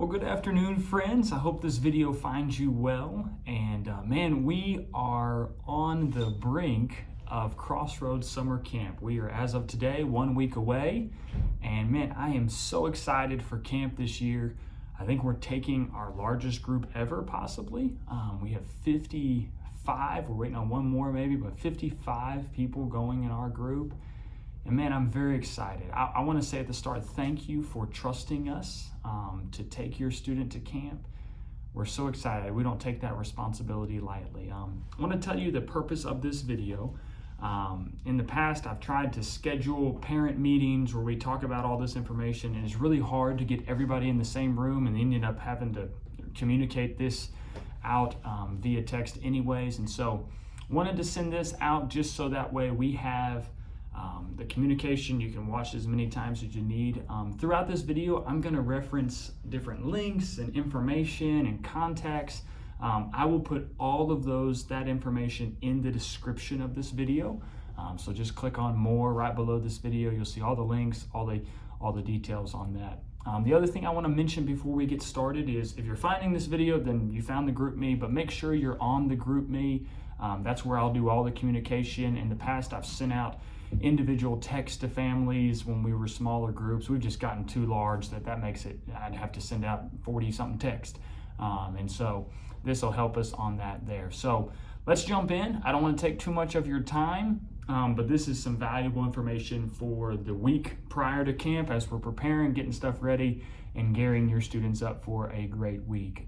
Well, good afternoon, friends. I hope this video finds you well. And man, we are on the brink of Crossroads Summer Camp. We are, as of today, 1 week away. And man, I am so excited for camp this year. I think we're taking our largest group ever, possibly. We have 55. We're waiting on one more maybe, but 55 people going in our group. And man, I'm very excited. I want to say at the start, thank you for trusting us to take your student to camp. We're so excited. We don't take that responsibility lightly. I want to tell you the purpose of this video. In the past, I've tried to schedule parent meetings where we talk about all this information, and it's really hard to get everybody in the same room, and they ended up having to communicate this out via text anyways. And so wanted to send this out just so that way we have the communication. You can watch as many times as you need. Throughout this video, I'm going to reference different links and information and contacts. I will put all of that information in the description of this video. So just click on more right below this video. You'll see all the links, all the details on that. The other thing I want to mention before we get started is if you're finding this video, then you found the GroupMe, but make sure you're on the GroupMe. That's where I'll do all the communication. In the past, I've sent out individual text to families when we were smaller groups. We've just gotten too large that makes it, I'd have to send out 40 something text. And so this will help us on that there. So let's jump in. I don't want to take too much of your time, but this is some valuable information for the week prior to camp as we're preparing, getting stuff ready, and gearing your students up for a great week.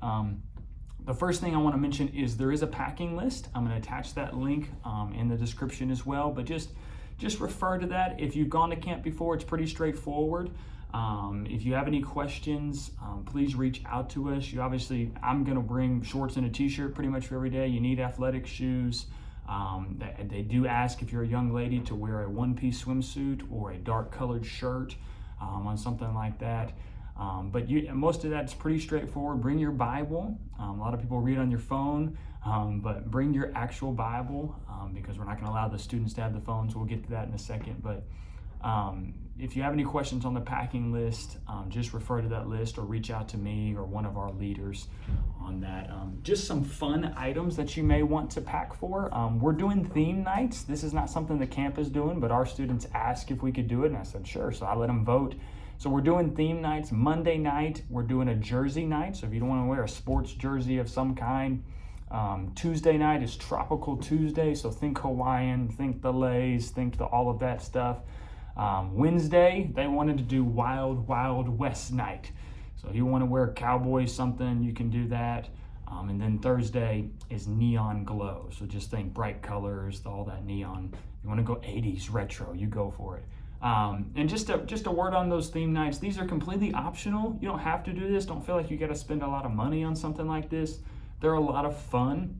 The first thing I want to mention is there is a packing list. I'm going to attach that link in the description as well, but just refer to that. If you've gone to camp before, it's pretty straightforward. If you have any questions, please reach out to us. I'm going to bring shorts and a t-shirt pretty much for every day. You need athletic shoes. They do ask if you're a young lady to wear a one-piece swimsuit or a dark colored shirt on something like that. But most of that's pretty straightforward. Bring your Bible. A lot of people read on your phone, but bring your actual Bible because we're not going to allow the students to have the phones. We'll get to that in a second. But if you have any questions on the packing list, just refer to that list or reach out to me or one of our leaders on that. Just some fun items that you may want to pack for. We're doing theme nights. This is not something the camp is doing, but our students asked if we could do it, and I said sure, so I let them vote. So we're doing theme nights. Monday night, we're doing a jersey night. So if you don't want to wear a sports jersey of some kind, Tuesday night is Tropical Tuesday. So think Hawaiian, think the Lays, think all of that stuff. Wednesday, they wanted to do Wild Wild West night. So if you want to wear Cowboy something, you can do that. And then Thursday is Neon Glow. So just think bright colors, all that neon. If you want to go 80s retro, you go for it. And just a word on those theme nights. These are completely optional. You don't have to do this. Don't feel like you got to spend a lot of money on something like this. They're a lot of fun,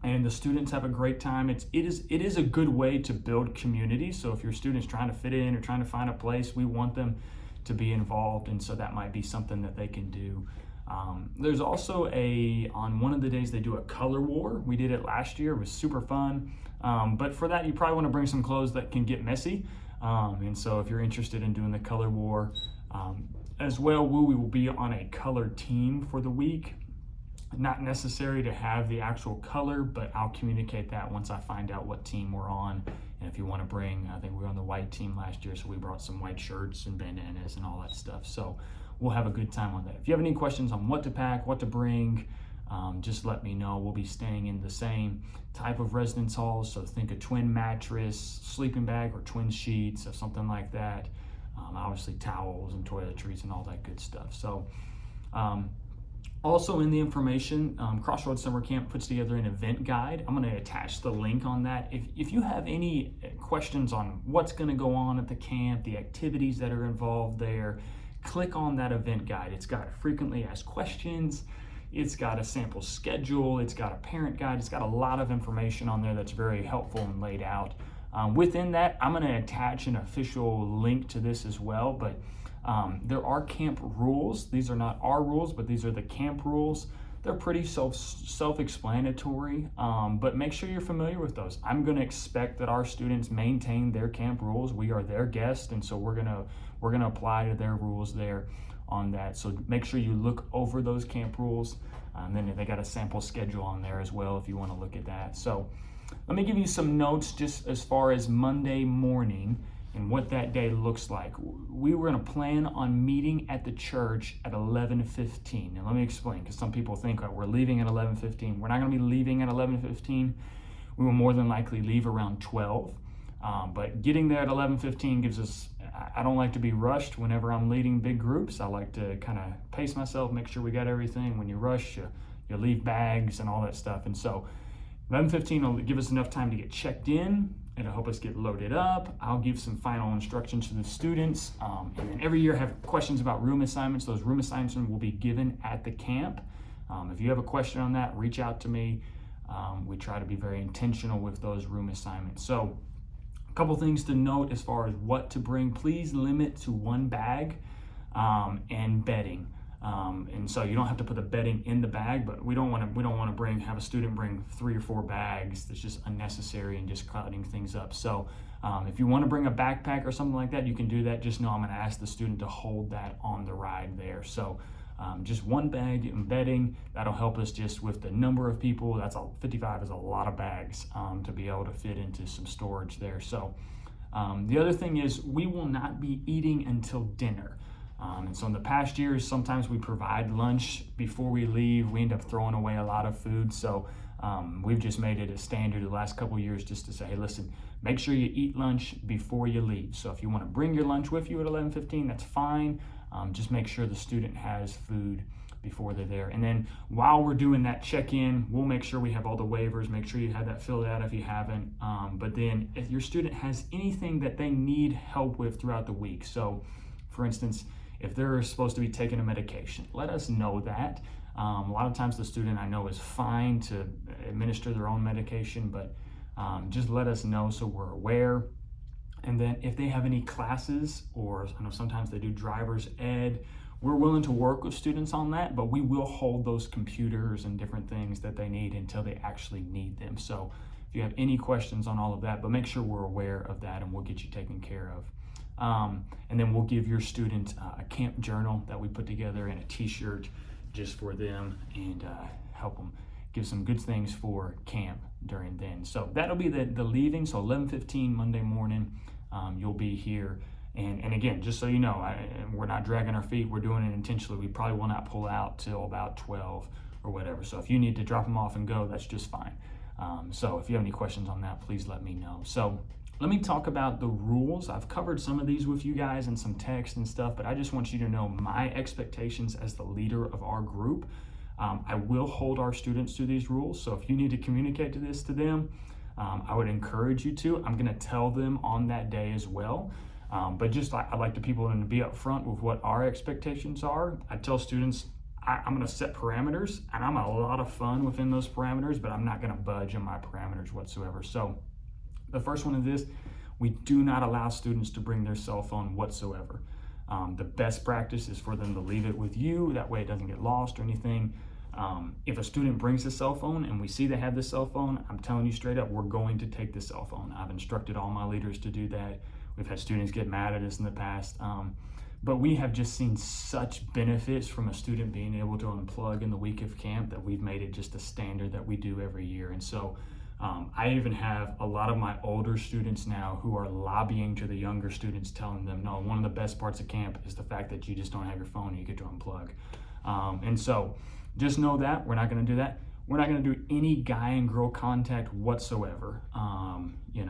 and the students have a great time. It is a good way to build community. So if your student's trying to fit in or trying to find a place, we want them to be involved, and so that might be something that they can do. There's also on one of the days they do a color war. We did it last year. It was super fun. But for that, you probably want to bring some clothes that can get messy. And so if you're interested in doing the color war as well, we will be on a color team for the week. Not necessary to have the actual color, but I'll communicate that once I find out what team we're on. And if you want to bring, I think we were on the white team last year, so we brought some white shirts and bandanas and all that stuff. So we'll have a good time on that. If you have any questions on what to pack, what to bring, just let me know. We'll be staying in the same type of residence halls, so think a twin mattress, sleeping bag, or twin sheets, or something like that. Obviously towels and toiletries and all that good stuff. So also in the information, Crossroads Summer Camp puts together an event guide. I'm going to attach the link on that. If you have any questions on what's going to go on at the camp, the activities that are involved there, click on that event guide. It's got frequently asked questions. It's got a sample schedule. It's got a parent guide. It's got a lot of information on there that's very helpful and laid out. Within that, I'm going to attach an official link to this as well, but there are camp rules. These are not our rules, but these are the camp rules. They're pretty self-explanatory, but make sure you're familiar with those. I'm going to expect that our students maintain their camp rules. We are their guests, and so we're going to apply to their rules there. on that. So make sure you look over those camp rules. And then they got a sample schedule on there as well if you want to look at that. So let me give you some notes just as far as Monday morning and what that day looks like. We were going to plan on meeting at the church at 11:15. Now let me explain, because some people think we're leaving at 11:15. We're not going to be leaving at 11:15. We will more than likely leave around 12. But getting there at 11:15 gives us, I don't like to be rushed whenever I'm leading big groups. I like to kind of pace myself, make sure we got everything. When you rush, you leave bags and all that stuff. And so 11:15 will give us enough time to get checked in. It'll help us get loaded up. I'll give some final instructions to the students. And then every year I have questions about room assignments. Those room assignments will be given at the camp. If you have a question on that, reach out to me. We try to be very intentional with those room assignments. So a couple things to note as far as what to bring. Please limit to one bag and bedding. And so you don't have to put the bedding in the bag, but we don't want to have a student bring 3 or 4 bags. That's just unnecessary and just clouding things up. So if you want to bring a backpack or something like that, you can do that. Just know I'm going to ask the student to hold that on the ride there. So just one bag and bedding, that'll help us just with the number of people. 55 is a lot of bags to be able to fit into some storage there. So the other thing is we will not be eating until dinner. And so in the past years, sometimes we provide lunch before we leave. We end up throwing away a lot of food. So we've just made it a standard the last couple of years just to say, hey, listen, make sure you eat lunch before you leave. So if you want to bring your lunch with you at 11:15, that's fine. Just make sure the student has food before they're there. And then while we're doing that check-in, we'll make sure we have all the waivers, make sure you have that filled out if you haven't. But then if your student has anything that they need help with throughout the week. So for instance, if they're supposed to be taking a medication, let us know that. A lot of times the student I know is fine to administer their own medication, but just let us know so we're aware. And then if they have any classes, or I know sometimes they do driver's ed, we're willing to work with students on that, but we will hold those computers and different things that they need until they actually need them. So if you have any questions on all of that, but make sure we're aware of that and we'll get you taken care of. And then we'll give your student a camp journal that we put together and a t-shirt just for them, and help them give some good things for camp during then. So that'll be the leaving. So 11:15 Monday morning, you'll be here. And again, just so you know, we're not dragging our feet. We're doing it intentionally. We probably will not pull out till about 12 or whatever. So if you need to drop them off and go, that's just fine. So if you have any questions on that, please let me know. So let me talk about the rules. I've covered some of these with you guys in some text and stuff, but I just want you to know my expectations as the leader of our group. I will hold our students to these rules. So if you need to communicate to them, I would encourage you to. I'm going to tell them on that day as well. But just I like the people to be upfront with what our expectations are. I tell students I'm going to set parameters, and I'm a lot of fun within those parameters, but I'm not going to budge on my parameters whatsoever. So the first one is this: we do not allow students to bring their cell phone whatsoever. The best practice is for them to leave it with you. That way it doesn't get lost or anything. If a student brings a cell phone and we see they have the cell phone, I'm telling you straight up, we're going to take the cell phone. I've instructed all my leaders to do that. We've had students get mad at us in the past. But we have just seen such benefits from a student being able to unplug in the week of camp that we've made it just a standard that we do every year. And so I even have a lot of my older students now who are lobbying to the younger students, telling them, no, one of the best parts of camp is the fact that you just don't have your phone and you get to unplug. And so just know that we're not going to do that. We're not going to do any guy and girl contact whatsoever.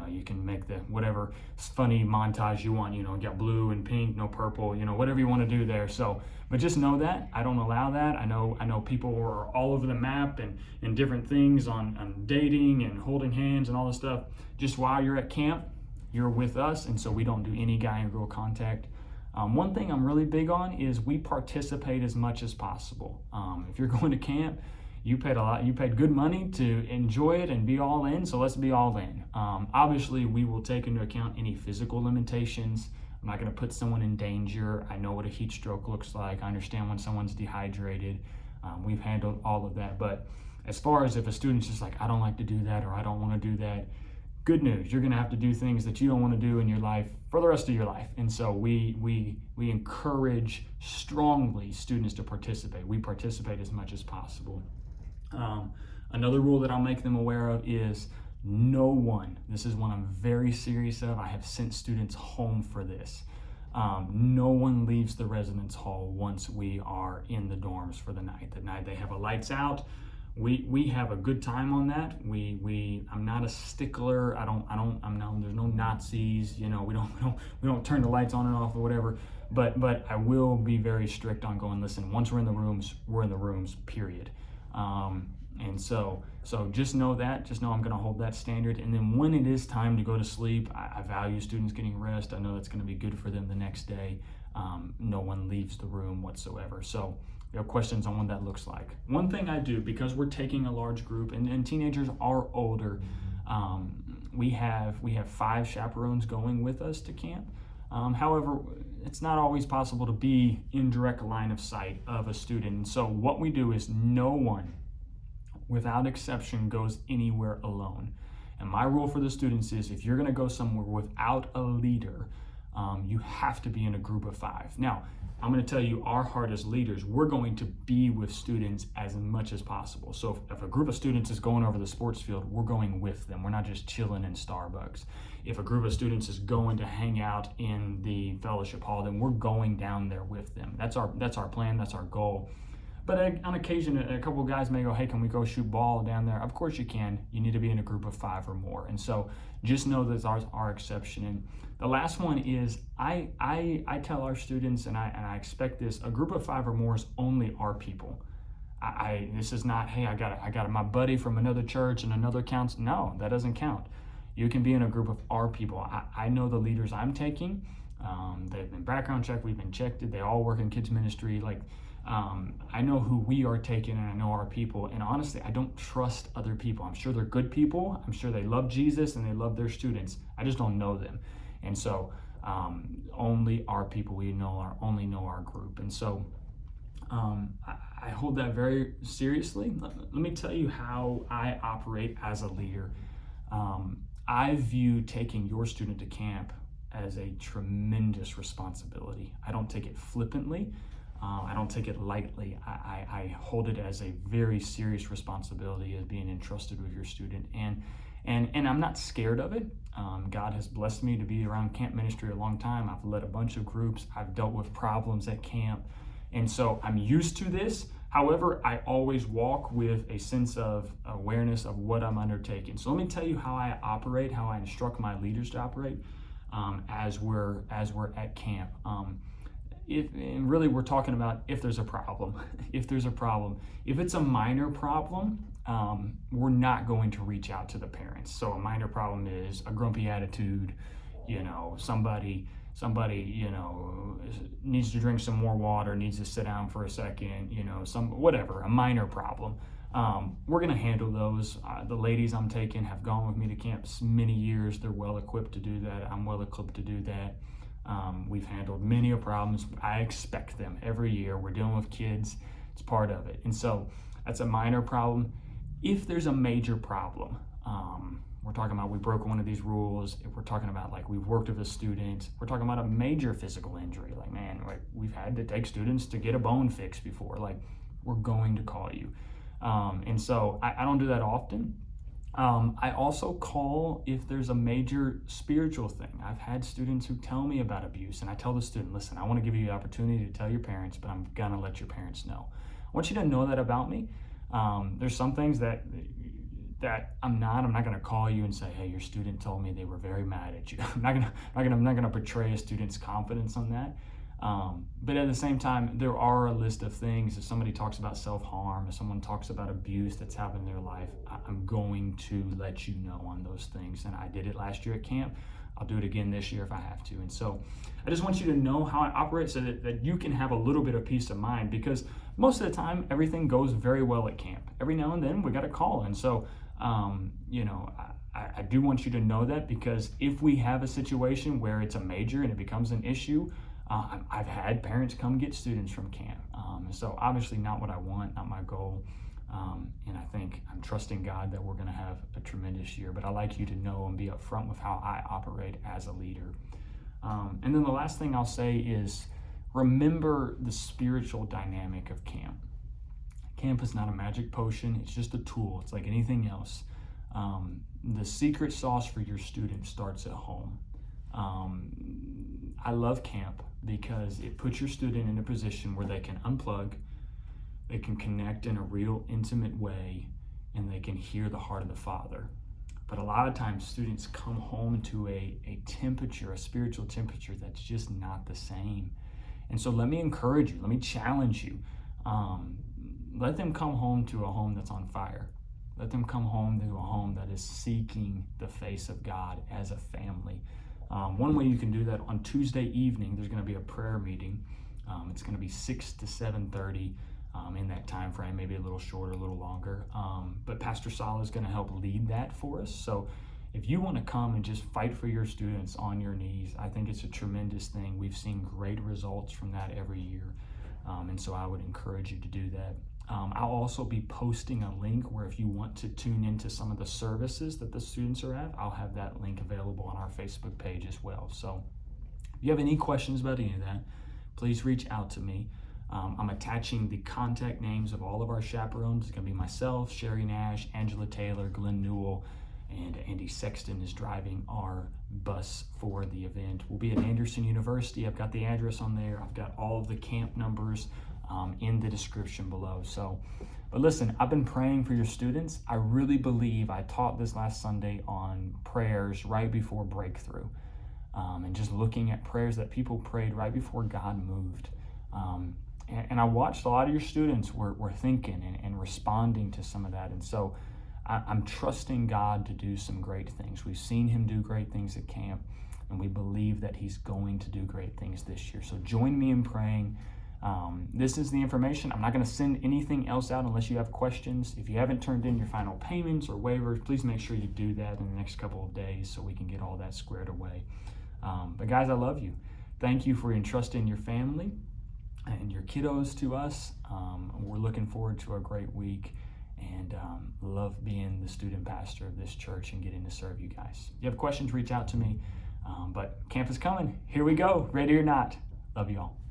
You can make the whatever funny montage you want, you got blue and pink, no purple, whatever you want to do there. So, but just know that I don't allow that. I know people are all over the map and different things on dating and holding hands and all this stuff. Just while you're at camp, you're with us. And so we don't do any guy and girl contact. One thing I'm really big on is we participate as much as possible. If you're going to camp, you paid good money to enjoy it and be all in, so let's be all in. Obviously, we will take into account any physical limitations. I'm not going to put someone in danger. I know what a heat stroke looks like. I understand when someone's dehydrated. We've handled all of that. But as far as if a student's just like, I don't like to do that or I don't want to do that, good news, you're going to have to do things that you don't want to do in your life for the rest of your life. And so we encourage strongly students to participate. We participate as much as possible. Another rule that I'll make them aware of is no one, this is one I'm very serious of, I have sent students home for this. No one leaves the residence hall once we are in the dorms for the night. The night they have a lights out, we have a good time on that. I'm not a stickler. There's no Nazis, we don't turn the lights on and off or whatever. But I will be very strict on going, listen, once we're in the rooms, period. And so just know that, just know I'm going to hold that standard. And then when it is time to go to sleep, I value students getting rest. I know that's going to be good for them the next day. No one leaves the room whatsoever. So if you have questions on what that looks like. One thing I do, because we're taking a large group and teenagers are older, we have 5 chaperones going with us to camp. However, it's not always possible to be in direct line of sight of a student. And so what we do is no one, without exception, goes anywhere alone. And my rule for the students is if you're going to go somewhere without a leader, you have to be in a group of 5. Now, I'm going to tell you, our heart as leaders, we're going to be with students as much as possible. So if a group of students is going over the sports field, we're going with them. We're not just chilling in Starbucks. If a group of students is going to hang out in the fellowship hall, then we're going down there with them. That's our plan, that's our goal. But on occasion, a couple of guys may go, hey, can we go shoot ball down there? Of course you can. You need to be in a group of 5 or more. And so just know that that's our exception. And the last one is I tell our students, and I expect this, a group of 5 or more is only our people. This is not, hey, I got my buddy from another church and another counts. No, that doesn't count. You can be in a group of our people. I know the leaders I'm taking. They've been background checked. We've been checked. They all work in kids ministry. I know who we are taking, and I know our people. And honestly, I don't trust other people. I'm sure they're good people. I'm sure they love Jesus and they love their students. I just don't know them. And so only our people only know our group. And so I hold that very seriously. Let me tell you how I operate as a leader. I view taking your student to camp as a tremendous responsibility. I don't take it flippantly. I don't take it lightly. I hold it as a very serious responsibility as being entrusted with your student. And I'm not scared of it. God has blessed me to be around camp ministry a long time. I've led a bunch of groups. I've dealt with problems at camp. And so I'm used to this. However, I always walk with a sense of awareness of what I'm undertaking. So let me tell you how I operate, how I instruct my leaders to operate as we're at camp. And really we're talking about if there's a problem. If it's a minor problem, we're not going to reach out to the parents. So a minor problem is a grumpy attitude, somebody needs to drink some more water, needs to sit down for a second, a minor problem. We're going to handle those. The ladies I'm taking have gone with me to camps many years. They're well equipped to do that. I'm well equipped to do that. We've handled many problems. I expect them every year. We're dealing with kids. It's part of it. And so that's a minor problem. If there's a major problem, we're talking about we broke one of these rules. If we're talking about we've worked with a student, we're talking about a major physical injury. We've had to take students to get a bone fixed before. We're going to call you. And so I don't do that often. I also call if there's a major spiritual thing. I've had students who tell me about abuse, and I tell the student, listen, I want to give you the opportunity to tell your parents, but I'm gonna let your parents know. I want you to know that about me. There's some things that I'm not gonna call you and say, hey, your student told me they were very mad at you. I'm not gonna betray a student's confidence on that. But at the same time, there are a list of things. If somebody talks about self-harm, if someone talks about abuse that's happened in their life, I'm going to let you know on those things. And I did it last year at camp. I'll do it again this year if I have to. And so I just want you to know how I operate so that you can have a little bit of peace of mind, because most of the time, everything goes very well at camp. Every now and then, we got a call. And so, I do want you to know that, because if we have a situation where it's a major and it becomes an issue, I've had parents come get students from camp. So obviously not what I want, not my goal. And I think I'm trusting God that we're going to have a tremendous year. But I like you to know and be upfront with how I operate as a leader. And then the last thing I'll say is remember the spiritual dynamic of camp. Camp is not a magic potion. It's just a tool. It's like anything else. The secret sauce for your students starts at home. I love camp because it puts your student in a position where they can unplug, they can connect in a real intimate way, and they can hear the heart of the Father. But a lot of times students come home to a temperature, a spiritual temperature that's just not the same. And so let me encourage you, let me challenge you. Let them come home to a home that's on fire. Let them come home to a home that is seeking the face of God as a family. One way you can do that, on Tuesday evening, there's going to be a prayer meeting. It's going to be 6 to 7:30 in that time frame, maybe a little shorter, a little longer. But Pastor Sala is going to help lead that for us. So if you want to come and just fight for your students on your knees, I think it's a tremendous thing. We've seen great results from that every year. And so I would encourage you to do that. I'll also be posting a link where if you want to tune into some of the services that the students are at, I'll have that link available on our Facebook page as well. So if you have any questions about any of that, please reach out to me. I'm attaching the contact names of all of our chaperones. It's going to be myself, Sherry Nash, Angela Taylor, Glenn Newell, and Andy Sexton is driving our bus for the event. We'll be at Anderson University. I've got the address on there. I've got all of the camp numbers in the description below. But listen, I've been praying for your students. I really believe I taught this last Sunday on prayers right before breakthrough, and just looking at prayers that people prayed right before God moved. And I watched a lot of your students were thinking and responding to some of that. And so I'm trusting God to do some great things. We've seen him do great things at camp, and we believe that he's going to do great things this year. So join me in praying. This is the information. I'm not going to send anything else out unless you have questions. If you haven't turned in your final payments or waivers, please make sure you do that in the next couple of days so we can get all that squared away. But guys, I love you. Thank you for entrusting your family and your kiddos to us. We're looking forward to a great week, and love being the student pastor of this church and getting to serve you guys. If you have questions, reach out to me. But camp is coming. Here we go. Ready or not. Love you all.